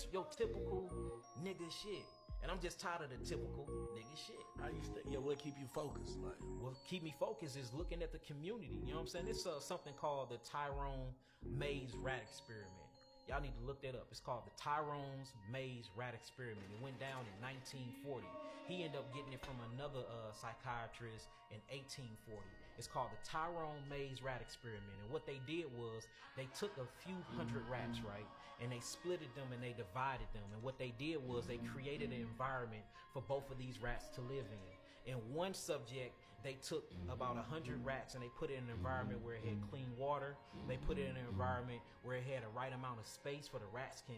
just your typical nigga shit. And I'm just tired of the typical nigga shit. How you stay? Yeah, what keep you focused? Like, What keep me focused is looking at the community. You know what I'm saying? It's something called the Tyrone Mays Rat Experiment. Y'all need to look that up. It's called the Tyrone's Mays Rat Experiment. It went down in 1940. He ended up getting it from another psychiatrist in 1840. It's called the Tyrone Mays Rat Experiment. And what they did was they took a few hundred rats, right? And they splitted them and they divided them. And what they did was they created an environment for both of these rats to live in. In one subject, they took about 100 rats and they put it in an environment where it had clean water. They put it in an environment where it had a right amount of space for the rats can,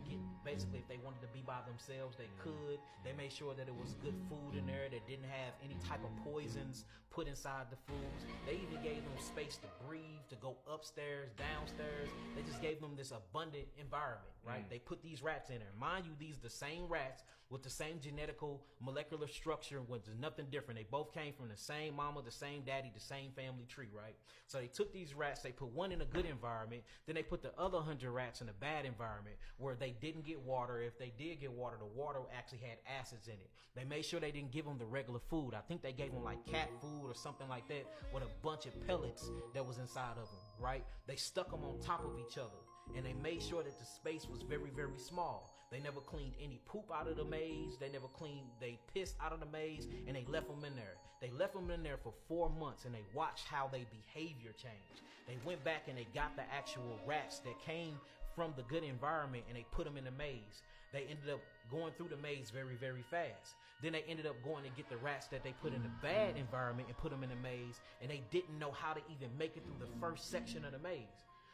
get, basically if they wanted to be by themselves, they could. They made sure that it was good food in there that didn't have any type of poisons put inside the foods. They even gave them space to breathe, to go upstairs, downstairs. They just gave them this abundant environment, right? They put these rats in there. Mind you, these are the same rats with the same genetical molecular structure, with nothing different. They both came from the same mama, the same daddy, the same family tree, right? So they took these rats, they put one in a good environment, then they put the other 100 rats in a bad environment where they didn't get water. If they did get water, the water actually had acids in it. They made sure they didn't give them the regular food. I think they gave them like cat food or something like that with a bunch of pellets that was inside of them, right? They stuck them on top of each other. And they made sure that the space was very, very small. They never cleaned any poop out of the maze. They pissed out of the maze, and they left them in there. They left them in there for 4 months, and they watched how their behavior changed. They went back and they got the actual rats that came from the good environment, and they put them in the maze. They ended up going through the maze very, very fast. Then they ended up going to get the rats that they put in the bad environment and put them in the maze, and they didn't know how to even make it through the first section of the maze.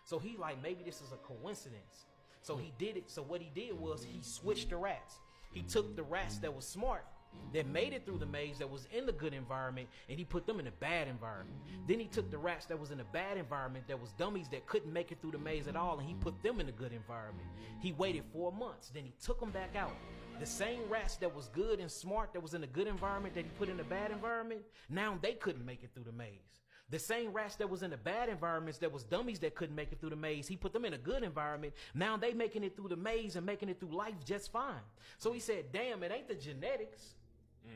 So he like, maybe this is a coincidence. So he did it. So what he did was he switched the rats. He took the rats that was smart, that made it through the maze, that was in the good environment, and he put them in a bad environment. Then he took the rats that was in a bad environment, that was dummies that couldn't make it through the maze at all, and he put them in a good environment. He waited 4 months, then he took them back out. The same rats that was good and smart, that was in a good environment, that he put in a bad environment, now they couldn't make it through the maze. The same rats that was in the bad environments, that was dummies that couldn't make it through the maze, he put them in a good environment. Now they making it through the maze and making it through life just fine. So he said, damn, it ain't the genetics.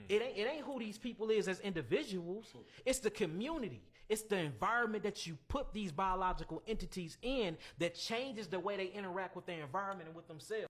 It ain't who these people is as individuals. It's the community. It's the environment that you put these biological entities in that changes the way they interact with their environment and with themselves.